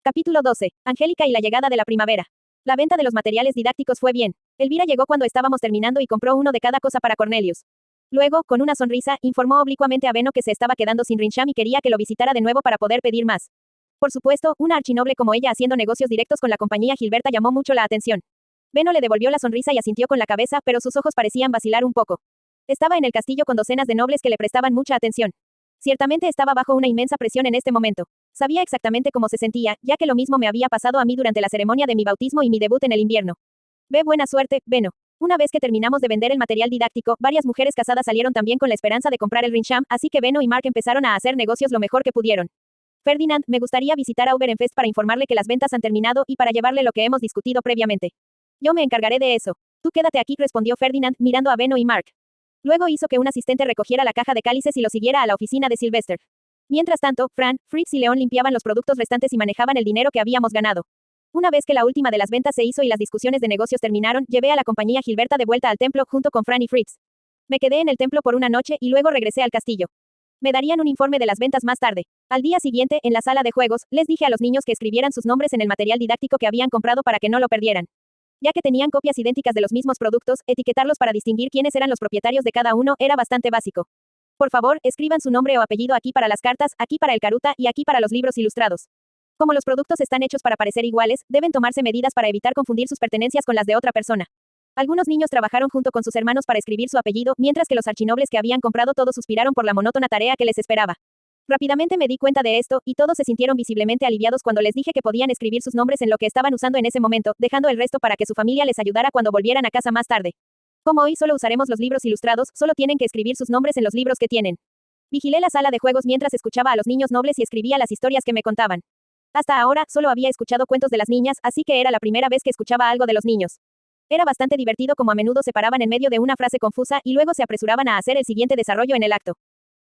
Capítulo 12. Angélica y la llegada de la primavera. La venta de los materiales didácticos fue bien. Elvira llegó cuando estábamos terminando y compró uno de cada cosa para Cornelius. Luego, con una sonrisa, informó oblicuamente a Beno que se estaba quedando sin Rinsham y quería que lo visitara de nuevo para poder pedir más. Por supuesto, una archinoble como ella haciendo negocios directos con la compañía Gilberta llamó mucho la atención. Beno le devolvió la sonrisa y asintió con la cabeza, pero sus ojos parecían vacilar un poco. Estaba en el castillo con docenas de nobles que le prestaban mucha atención. Ciertamente estaba bajo una inmensa presión en este momento. Sabía exactamente cómo se sentía, ya que lo mismo me había pasado a mí durante la ceremonia de mi bautismo y mi debut en el invierno. Ve buena suerte, Beno. Una vez que terminamos de vender el material didáctico, varias mujeres casadas salieron también con la esperanza de comprar el Rinsham, así que Beno y Mark empezaron a hacer negocios lo mejor que pudieron. Ferdinand, me gustaría visitar a Uberenfest para informarle que las ventas han terminado y para llevarle lo que hemos discutido previamente. Yo me encargaré de eso. Tú quédate aquí, respondió Ferdinand, mirando a Beno y Mark. Luego hizo que un asistente recogiera la caja de cálices y lo siguiera a la oficina de Sylvester. Mientras tanto, Fran, Fritz y León limpiaban los productos restantes y manejaban el dinero que habíamos ganado. Una vez que la última de las ventas se hizo y las discusiones de negocios terminaron, llevé a la compañía Gilberta de vuelta al templo junto con Fran y Fritz. Me quedé en el templo por una noche y luego regresé al castillo. Me darían un informe de las ventas más tarde. Al día siguiente, en la sala de juegos, les dije a los niños que escribieran sus nombres en el material didáctico que habían comprado para que no lo perdieran. Ya que tenían copias idénticas de los mismos productos, etiquetarlos para distinguir quiénes eran los propietarios de cada uno era bastante básico. Por favor, escriban su nombre o apellido aquí para las cartas, aquí para el caruta y aquí para los libros ilustrados. Como los productos están hechos para parecer iguales, deben tomarse medidas para evitar confundir sus pertenencias con las de otra persona. Algunos niños trabajaron junto con sus hermanos para escribir su apellido, mientras que los archinobles que habían comprado todos suspiraron por la monótona tarea que les esperaba. Rápidamente me di cuenta de esto, y todos se sintieron visiblemente aliviados cuando les dije que podían escribir sus nombres en lo que estaban usando en ese momento, dejando el resto para que su familia les ayudara cuando volvieran a casa más tarde. Como hoy solo usaremos los libros ilustrados, solo tienen que escribir sus nombres en los libros que tienen. Vigilé la sala de juegos mientras escuchaba a los niños nobles y escribía las historias que me contaban. Hasta ahora, solo había escuchado cuentos de las niñas, así que era la primera vez que escuchaba algo de los niños. Era bastante divertido como a menudo se paraban en medio de una frase confusa y luego se apresuraban a hacer el siguiente desarrollo en el acto.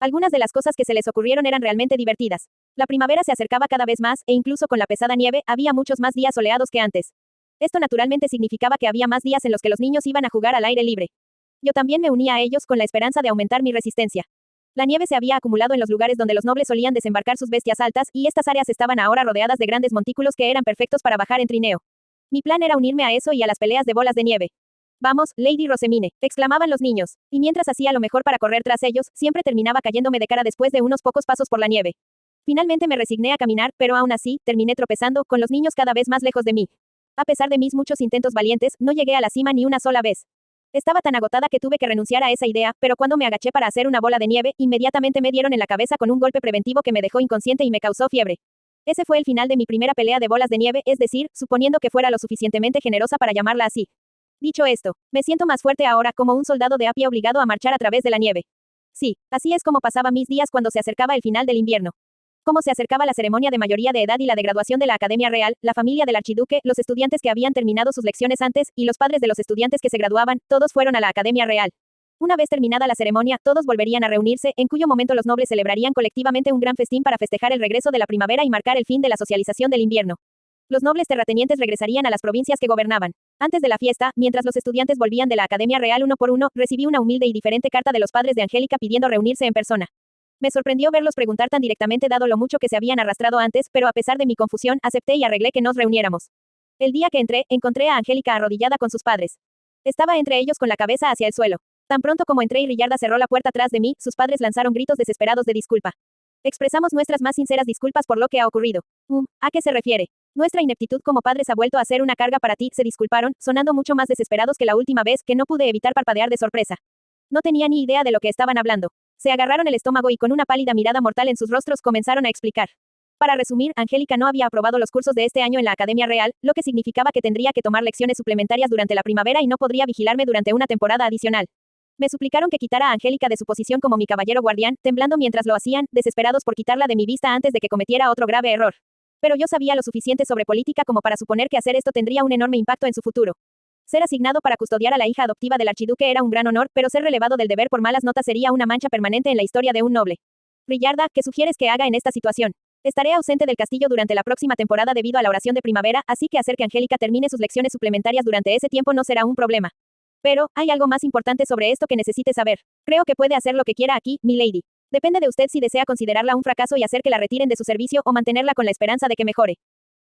Algunas de las cosas que se les ocurrieron eran realmente divertidas. La primavera se acercaba cada vez más, e incluso con la pesada nieve, había muchos más días soleados que antes. Esto naturalmente significaba que había más días en los que los niños iban a jugar al aire libre. Yo también me unía a ellos con la esperanza de aumentar mi resistencia. La nieve se había acumulado en los lugares donde los nobles solían desembarcar sus bestias altas, y estas áreas estaban ahora rodeadas de grandes montículos que eran perfectos para bajar en trineo. Mi plan era unirme a eso y a las peleas de bolas de nieve. Vamos, Lady Rosemine, exclamaban los niños, y mientras hacía lo mejor para correr tras ellos, siempre terminaba cayéndome de cara después de unos pocos pasos por la nieve. Finalmente me resigné a caminar, pero aún así, terminé tropezando, con los niños cada vez más lejos de mí. A pesar de mis muchos intentos valientes, no llegué a la cima ni una sola vez. Estaba tan agotada que tuve que renunciar a esa idea, pero cuando me agaché para hacer una bola de nieve, inmediatamente me dieron en la cabeza con un golpe preventivo que me dejó inconsciente y me causó fiebre. Ese fue el final de mi primera pelea de bolas de nieve, es decir, suponiendo que fuera lo suficientemente generosa para llamarla así. Dicho esto, me siento más fuerte ahora como un soldado de a pie obligado a marchar a través de la nieve. Sí, así es como pasaba mis días cuando se acercaba el final del invierno. Como se acercaba la ceremonia de mayoría de edad y la de graduación de la Academia Real, la familia del archiduque, los estudiantes que habían terminado sus lecciones antes, y los padres de los estudiantes que se graduaban, todos fueron a la Academia Real. Una vez terminada la ceremonia, todos volverían a reunirse, en cuyo momento los nobles celebrarían colectivamente un gran festín para festejar el regreso de la primavera y marcar el fin de la socialización del invierno. Los nobles terratenientes regresarían a las provincias que gobernaban. Antes de la fiesta, mientras los estudiantes volvían de la Academia Real uno por uno, recibí una humilde y diferente carta de los padres de Angélica pidiendo reunirse en persona. Me sorprendió verlos preguntar tan directamente dado lo mucho que se habían arrastrado antes, pero a pesar de mi confusión, acepté y arreglé que nos reuniéramos. El día que entré, encontré a Angélica arrodillada con sus padres. Estaba entre ellos con la cabeza hacia el suelo. Tan pronto como entré y Rillarda cerró la puerta tras de mí, sus padres lanzaron gritos desesperados de disculpa. Expresamos nuestras más sinceras disculpas por lo que ha ocurrido. ¿A qué se refiere? Nuestra ineptitud como padres ha vuelto a ser una carga para ti, se disculparon, sonando mucho más desesperados que la última vez, que no pude evitar parpadear de sorpresa. No tenía ni idea de lo que estaban hablando. Se agarraron el estómago y con una pálida mirada mortal en sus rostros comenzaron a explicar. Para resumir, Angélica no había aprobado los cursos de este año en la Academia Real, lo que significaba que tendría que tomar lecciones suplementarias durante la primavera y no podría vigilarme durante una temporada adicional. Me suplicaron que quitara a Angélica de su posición como mi caballero guardián, temblando mientras lo hacían, desesperados por quitarla de mi vista antes de que cometiera otro grave error. Pero yo sabía lo suficiente sobre política como para suponer que hacer esto tendría un enorme impacto en su futuro. Ser asignado para custodiar a la hija adoptiva del archiduque era un gran honor, pero ser relevado del deber por malas notas sería una mancha permanente en la historia de un noble. Rillarda, ¿qué sugieres que haga en esta situación? Estaré ausente del castillo durante la próxima temporada debido a la oración de primavera, así que hacer que Angélica termine sus lecciones suplementarias durante ese tiempo no será un problema. Pero, hay algo más importante sobre esto que necesite saber. Creo que puede hacer lo que quiera aquí, mi lady. Depende de usted si desea considerarla un fracaso y hacer que la retiren de su servicio o mantenerla con la esperanza de que mejore.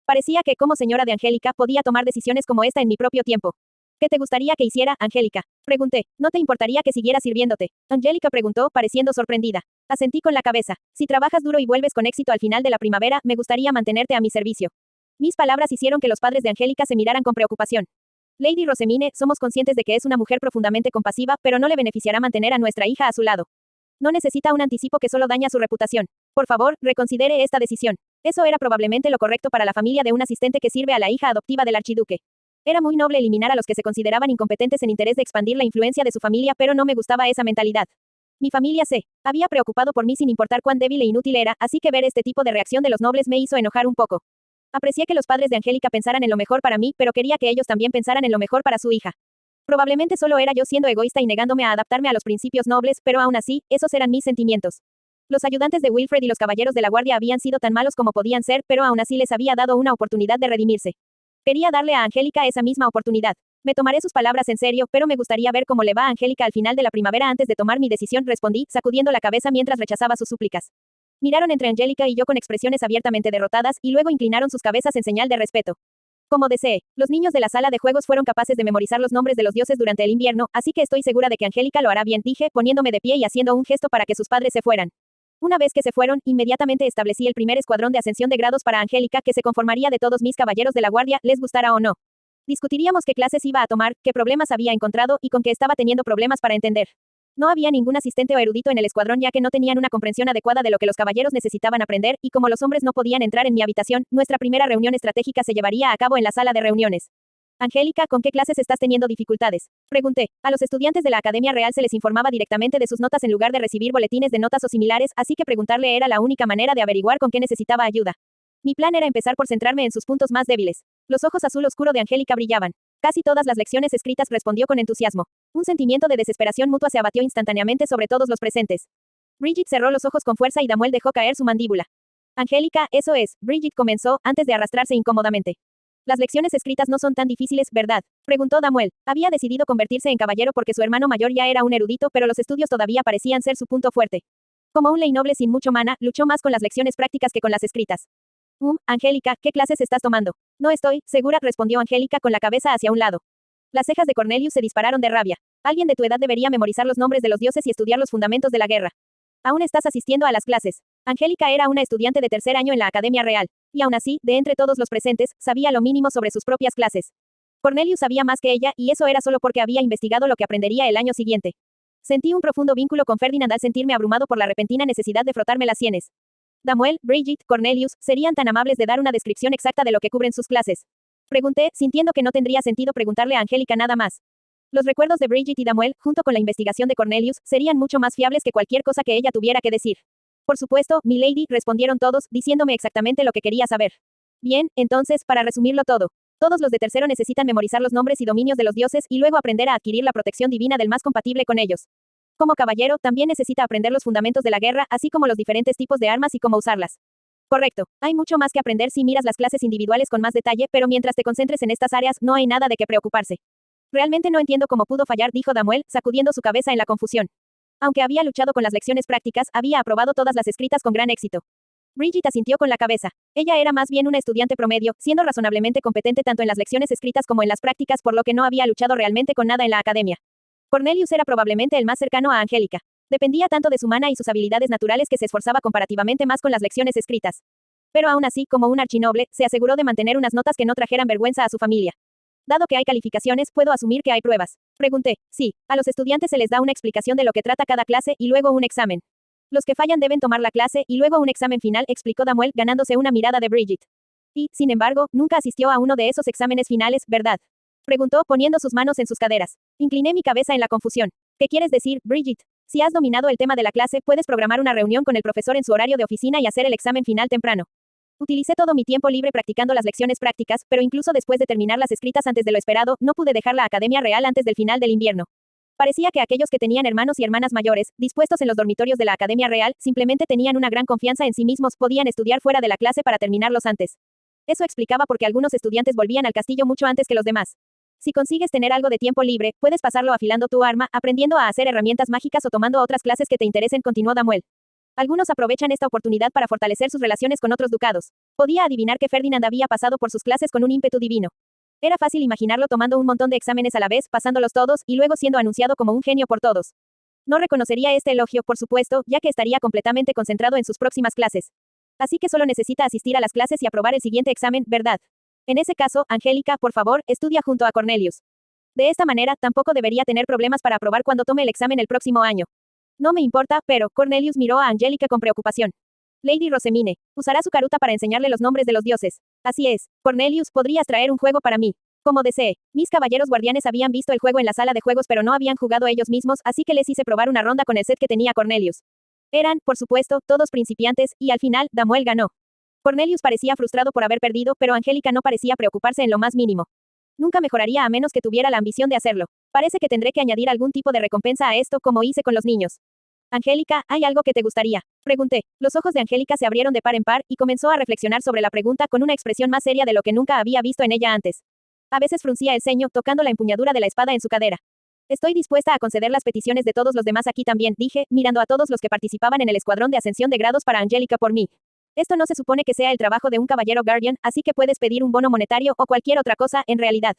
Parecía que, como señora de Angélica, podía tomar decisiones como esta en mi propio tiempo. ¿Qué te gustaría que hiciera, Angélica? Pregunté. ¿No te importaría que siguiera sirviéndote? Angélica preguntó, pareciendo sorprendida. Asentí con la cabeza. Si trabajas duro y vuelves con éxito al final de la primavera, me gustaría mantenerte a mi servicio. Mis palabras hicieron que los padres de Angélica se miraran con preocupación. Lady Rosemine, somos conscientes de que es una mujer profundamente compasiva, pero no le beneficiará mantener a nuestra hija a su lado. No necesita un anticipo que solo daña su reputación. Por favor, reconsidere esta decisión. Eso era probablemente lo correcto para la familia de un asistente que sirve a la hija adoptiva del archiduque. Era muy noble eliminar a los que se consideraban incompetentes en interés de expandir la influencia de su familia, pero no me gustaba esa mentalidad. Mi familia se había preocupado por mí sin importar cuán débil e inútil era, así que ver este tipo de reacción de los nobles me hizo enojar un poco. Aprecié que los padres de Angélica pensaran en lo mejor para mí, pero quería que ellos también pensaran en lo mejor para su hija. Probablemente solo era yo siendo egoísta y negándome a adaptarme a los principios nobles, pero aún así, esos eran mis sentimientos. Los ayudantes de Wilfred y los caballeros de la guardia habían sido tan malos como podían ser, pero aún así les había dado una oportunidad de redimirse. Quería darle a Angélica esa misma oportunidad. Me tomaré sus palabras en serio, pero me gustaría ver cómo le va a Angélica al final de la primavera antes de tomar mi decisión, respondí, sacudiendo la cabeza mientras rechazaba sus súplicas. Miraron entre Angélica y yo con expresiones abiertamente derrotadas, y luego inclinaron sus cabezas en señal de respeto. Como desee, los niños de la sala de juegos fueron capaces de memorizar los nombres de los dioses durante el invierno, así que estoy segura de que Angélica lo hará bien, dije, poniéndome de pie y haciendo un gesto para que sus padres se fueran. Una vez que se fueron, inmediatamente establecí el primer escuadrón de ascensión de grados para Angélica, que se conformaría de todos mis caballeros de la guardia, les gustara o no. Discutiríamos qué clases iba a tomar, qué problemas había encontrado y con qué estaba teniendo problemas para entender. No había ningún asistente o erudito en el escuadrón ya que no tenían una comprensión adecuada de lo que los caballeros necesitaban aprender, y como los hombres no podían entrar en mi habitación, nuestra primera reunión estratégica se llevaría a cabo en la sala de reuniones. Angélica, ¿con qué clases estás teniendo dificultades? Pregunté. A los estudiantes de la Academia Real se les informaba directamente de sus notas en lugar de recibir boletines de notas o similares, así que preguntarle era la única manera de averiguar con qué necesitaba ayuda. Mi plan era empezar por centrarme en sus puntos más débiles. Los ojos azul oscuro de Angélica brillaban. Casi todas las lecciones escritas, respondió con entusiasmo. Un sentimiento de desesperación mutua se abatió instantáneamente sobre todos los presentes. Bridget cerró los ojos con fuerza y Damuel dejó caer su mandíbula. Angélica, eso es, Bridget comenzó, antes de arrastrarse incómodamente. Las lecciones escritas no son tan difíciles, ¿verdad? Preguntó Damuel. Había decidido convertirse en caballero porque su hermano mayor ya era un erudito, pero los estudios todavía parecían ser su punto fuerte. Como un ley noble sin mucho mana, luchó más con las lecciones prácticas que con las escritas. Angélica, ¿qué clases estás tomando? No estoy segura, respondió Angélica con la cabeza hacia un lado. Las cejas de Cornelius se dispararon de rabia. Alguien de tu edad debería memorizar los nombres de los dioses y estudiar los fundamentos de la guerra. Aún estás asistiendo a las clases. Angélica era una estudiante de tercer año en la Academia Real, y aún así, de entre todos los presentes, sabía lo mínimo sobre sus propias clases. Cornelius sabía más que ella, y eso era solo porque había investigado lo que aprendería el año siguiente. Sentí un profundo vínculo con Ferdinand al sentirme abrumado por la repentina necesidad de frotarme las sienes. Damuel, Bridget, Cornelius, ¿serían tan amables de dar una descripción exacta de lo que cubren sus clases? Pregunté, sintiendo que no tendría sentido preguntarle a Angélica nada más. Los recuerdos de Bridget y Damuel, junto con la investigación de Cornelius, serían mucho más fiables que cualquier cosa que ella tuviera que decir. Por supuesto, milady, respondieron todos, diciéndome exactamente lo que quería saber. Bien, entonces, para resumirlo todo. Todos los de tercero necesitan memorizar los nombres y dominios de los dioses y luego aprender a adquirir la protección divina del más compatible con ellos. Como caballero, también necesita aprender los fundamentos de la guerra, así como los diferentes tipos de armas y cómo usarlas. Correcto. Hay mucho más que aprender si miras las clases individuales con más detalle, pero mientras te concentres en estas áreas, no hay nada de qué preocuparse. Realmente no entiendo cómo pudo fallar, dijo Damuel, sacudiendo su cabeza en la confusión. Aunque había luchado con las lecciones prácticas, había aprobado todas las escritas con gran éxito. Bridget asintió con la cabeza. Ella era más bien una estudiante promedio, siendo razonablemente competente tanto en las lecciones escritas como en las prácticas, por lo que no había luchado realmente con nada en la academia. Cornelius era probablemente el más cercano a Angélica. Dependía tanto de su mana y sus habilidades naturales que se esforzaba comparativamente más con las lecciones escritas. Pero aún así, como un archinoble, se aseguró de mantener unas notas que no trajeran vergüenza a su familia. Dado que hay calificaciones, ¿puedo asumir que hay pruebas? Pregunté. Sí, a los estudiantes se les da una explicación de lo que trata cada clase y luego un examen. Los que fallan deben tomar la clase y luego un examen final, explicó Damuel, ganándose una mirada de Bridget. Y, sin embargo, nunca asistió a uno de esos exámenes finales, ¿verdad? Preguntó, poniendo sus manos en sus caderas. Incliné mi cabeza en la confusión. ¿Qué quieres decir, Bridget? Si has dominado el tema de la clase, puedes programar una reunión con el profesor en su horario de oficina y hacer el examen final temprano. Utilicé todo mi tiempo libre practicando las lecciones prácticas, pero incluso después de terminar las escritas antes de lo esperado, no pude dejar la Academia Real antes del final del invierno. Parecía que aquellos que tenían hermanos y hermanas mayores, dispuestos en los dormitorios de la Academia Real, simplemente tenían una gran confianza en sí mismos, podían estudiar fuera de la clase para terminarlos antes. Eso explicaba por qué algunos estudiantes volvían al castillo mucho antes que los demás. Si consigues tener algo de tiempo libre, puedes pasarlo afilando tu arma, aprendiendo a hacer herramientas mágicas o tomando otras clases que te interesen, continuó Damuel. Algunos aprovechan esta oportunidad para fortalecer sus relaciones con otros ducados. Podía adivinar que Ferdinand había pasado por sus clases con un ímpetu divino. Era fácil imaginarlo tomando un montón de exámenes a la vez, pasándolos todos, y luego siendo anunciado como un genio por todos. No reconocería este elogio, por supuesto, ya que estaría completamente concentrado en sus próximas clases. Así que solo necesita asistir a las clases y aprobar el siguiente examen, ¿verdad? En ese caso, Angélica, por favor, estudia junto a Cornelius. De esta manera, tampoco debería tener problemas para aprobar cuando tome el examen el próximo año. No me importa, pero, Cornelius miró a Angélica con preocupación. Lady Rosemine, usará su caruta para enseñarle los nombres de los dioses. Así es. Cornelius, podrías traer un juego para mí. Como desee. Mis caballeros guardianes habían visto el juego en la sala de juegos pero no habían jugado ellos mismos, así que les hice probar una ronda con el set que tenía Cornelius. Eran, por supuesto, todos principiantes, y al final, Damuel ganó. Cornelius parecía frustrado por haber perdido, pero Angélica no parecía preocuparse en lo más mínimo. Nunca mejoraría a menos que tuviera la ambición de hacerlo. Parece que tendré que añadir algún tipo de recompensa a esto, como hice con los niños. Angélica, ¿hay algo que te gustaría? Pregunté. Los ojos de Angélica se abrieron de par en par, y comenzó a reflexionar sobre la pregunta con una expresión más seria de lo que nunca había visto en ella antes. A veces fruncía el ceño, tocando la empuñadura de la espada en su cadera. Estoy dispuesta a conceder las peticiones de todos los demás aquí también, dije, mirando a todos los que participaban en el escuadrón de ascensión de grados para Angélica por mí. Esto no se supone que sea el trabajo de un caballero guardian, así que puedes pedir un bono monetario o cualquier otra cosa, en realidad.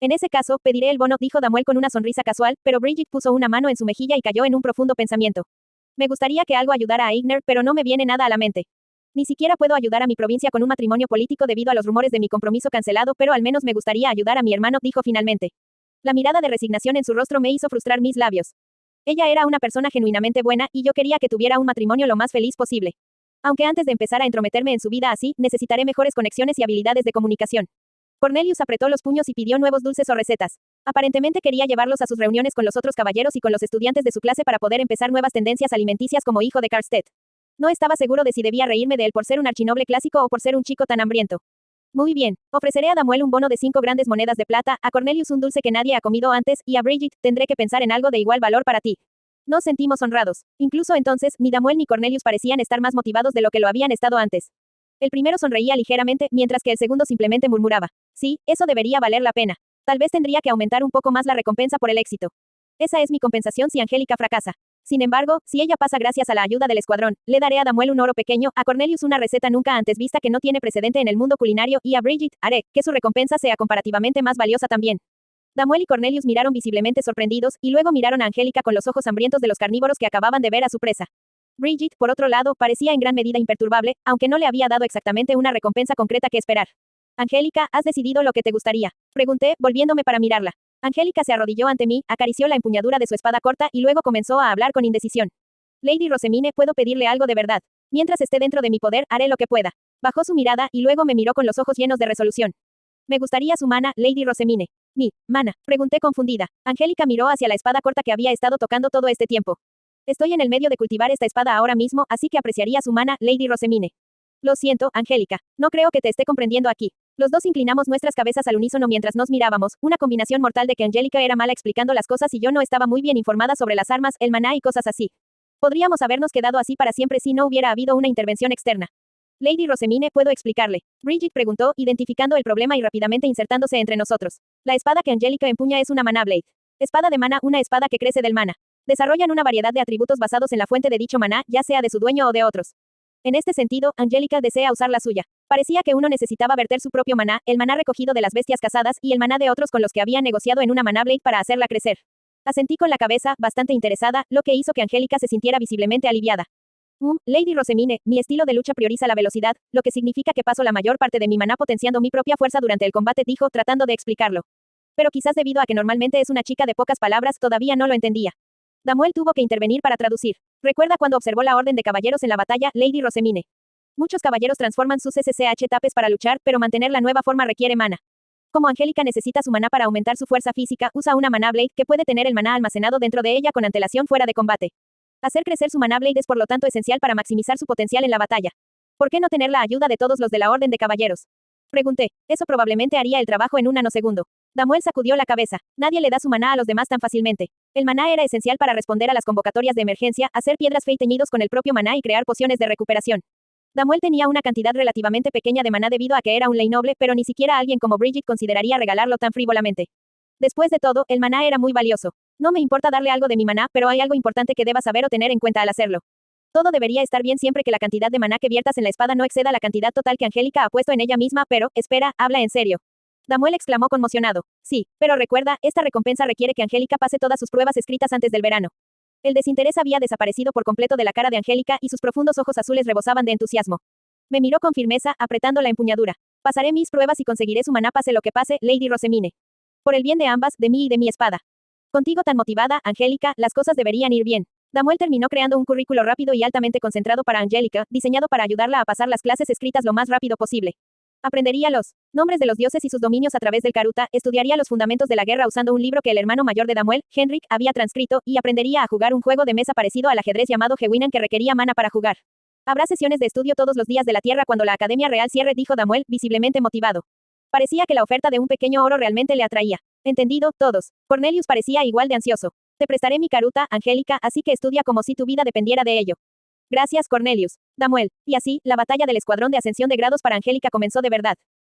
En ese caso, pediré el bono, dijo Damuel con una sonrisa casual, pero Bridget puso una mano en su mejilla y cayó en un profundo pensamiento. Me gustaría que algo ayudara a Igner, pero no me viene nada a la mente. Ni siquiera puedo ayudar a mi provincia con un matrimonio político debido a los rumores de mi compromiso cancelado, pero al menos me gustaría ayudar a mi hermano, dijo finalmente. La mirada de resignación en su rostro me hizo frustrar mis labios. Ella era una persona genuinamente buena, y yo quería que tuviera un matrimonio lo más feliz posible. Aunque antes de empezar a entrometerme en su vida así, necesitaré mejores conexiones y habilidades de comunicación. Cornelius apretó los puños y pidió nuevos dulces o recetas. Aparentemente quería llevarlos a sus reuniones con los otros caballeros y con los estudiantes de su clase para poder empezar nuevas tendencias alimenticias como hijo de Karstedt. No estaba seguro de si debía reírme de él por ser un archinoble clásico o por ser un chico tan hambriento. Muy bien, ofreceré a Damuel un bono de 5 grandes monedas de plata, a Cornelius un dulce que nadie ha comido antes, y a Bridget, tendré que pensar en algo de igual valor para ti. Nos sentimos honrados. Incluso entonces, ni Damuel ni Cornelius parecían estar más motivados de lo que lo habían estado antes. El primero sonreía ligeramente, mientras que el segundo simplemente murmuraba. Sí, eso debería valer la pena. Tal vez tendría que aumentar un poco más la recompensa por el éxito. Esa es mi compensación si Angélica fracasa. Sin embargo, si ella pasa gracias a la ayuda del escuadrón, le daré a Damuel un oro pequeño, a Cornelius una receta nunca antes vista que no tiene precedente en el mundo culinario, y a Bridget, haré que su recompensa sea comparativamente más valiosa también. Damuel y Cornelius miraron visiblemente sorprendidos, y luego miraron a Angélica con los ojos hambrientos de los carnívoros que acababan de ver a su presa. Bridget, por otro lado, parecía en gran medida imperturbable, aunque no le había dado exactamente una recompensa concreta que esperar. Angélica, ¿has decidido lo que te gustaría? Pregunté, volviéndome para mirarla. Angélica se arrodilló ante mí, acarició la empuñadura de su espada corta y luego comenzó a hablar con indecisión. Lady Rosemine, puedo pedirle algo de verdad. Mientras esté dentro de mi poder, haré lo que pueda. Bajó su mirada y luego me miró con los ojos llenos de resolución. Me gustaría su mana, Lady Rosemine. ¿Mi mana? Pregunté confundida. Angélica miró hacia la espada corta que había estado tocando todo este tiempo. Estoy en el medio de cultivar esta espada ahora mismo, así que apreciaría su mana, Lady Rosemine. Lo siento, Angélica. No creo que te esté comprendiendo aquí. Los dos inclinamos nuestras cabezas al unísono mientras nos mirábamos, una combinación mortal de que Angélica era mala explicando las cosas y yo no estaba muy bien informada sobre las armas, el maná y cosas así. Podríamos habernos quedado así para siempre si no hubiera habido una intervención externa. Lady Rosemine, ¿puedo explicarle? Bridget preguntó, identificando el problema y rápidamente insertándose entre nosotros. La espada que Angélica empuña es una Mana Blade. Espada de mana, una espada que crece del mana. Desarrollan una variedad de atributos basados en la fuente de dicho maná, ya sea de su dueño o de otros. En este sentido, Angélica desea usar la suya. Parecía que uno necesitaba verter su propio maná, el maná recogido de las bestias cazadas, y el maná de otros con los que había negociado en una Mana Blade para hacerla crecer. Asentí con la cabeza, bastante interesada, lo que hizo que Angélica se sintiera visiblemente aliviada. Lady Rosemine, mi estilo de lucha prioriza la velocidad, lo que significa que paso la mayor parte de mi maná potenciando mi propia fuerza durante el combate, dijo, tratando de explicarlo. Pero quizás debido a que normalmente es una chica de pocas palabras, todavía no lo entendía. Damuel tuvo que intervenir para traducir. ¿Recuerda cuando observó la orden de caballeros en la batalla, Lady Rosemine? Muchos caballeros transforman sus SSH tapes para luchar, pero mantener la nueva forma requiere mana. Como Angélica necesita su maná para aumentar su fuerza física, usa una Mana Blade que puede tener el maná almacenado dentro de ella con antelación fuera de combate. Hacer crecer su Mana Blade es por lo tanto esencial para maximizar su potencial en la batalla. ¿Por qué no tener la ayuda de todos los de la orden de caballeros? Pregunté. Eso probablemente haría el trabajo en un nanosegundo. Damuel sacudió la cabeza. Nadie le da su maná a los demás tan fácilmente. El maná era esencial para responder a las convocatorias de emergencia, hacer piedras fey teñidos con el propio maná y crear pociones de recuperación. Damuel tenía una cantidad relativamente pequeña de maná debido a que era un ley noble, pero ni siquiera alguien como Bridget consideraría regalarlo tan frívolamente. Después de todo, el maná era muy valioso. No me importa darle algo de mi maná, pero hay algo importante que deba saber o tener en cuenta al hacerlo. Todo debería estar bien siempre que la cantidad de maná que viertas en la espada no exceda la cantidad total que Angélica ha puesto en ella misma, pero, espera, habla en serio. Damuel exclamó conmocionado. Sí, pero recuerda, esta recompensa requiere que Angélica pase todas sus pruebas escritas antes del verano. El desinterés había desaparecido por completo de la cara de Angélica y sus profundos ojos azules rebosaban de entusiasmo. Me miró con firmeza, apretando la empuñadura. Pasaré mis pruebas y conseguiré su maná pase lo que pase, Lady Rosemine. Por el bien de ambas, de mí y de mi espada. Contigo tan motivada, Angélica, las cosas deberían ir bien. Damuel terminó creando un currículo rápido y altamente concentrado para Angélica, diseñado para ayudarla a pasar las clases escritas lo más rápido posible. Aprendería los nombres de los dioses y sus dominios a través del Karuta, estudiaría los fundamentos de la guerra usando un libro que el hermano mayor de Damuel, Henrik, había transcrito, y aprendería a jugar un juego de mesa parecido al ajedrez llamado Gewinan que requería mana para jugar. Habrá sesiones de estudio todos los días de la Tierra cuando la Academia Real cierre, dijo Damuel, visiblemente motivado. Parecía que la oferta de un pequeño oro realmente le atraía. Entendido, todos. Cornelius parecía igual de ansioso. Te prestaré mi Karuta, Angélica, así que estudia como si tu vida dependiera de ello. Gracias, Cornelius. Damuel. Y así, la batalla del escuadrón de ascensión de grados para Angélica comenzó de verdad.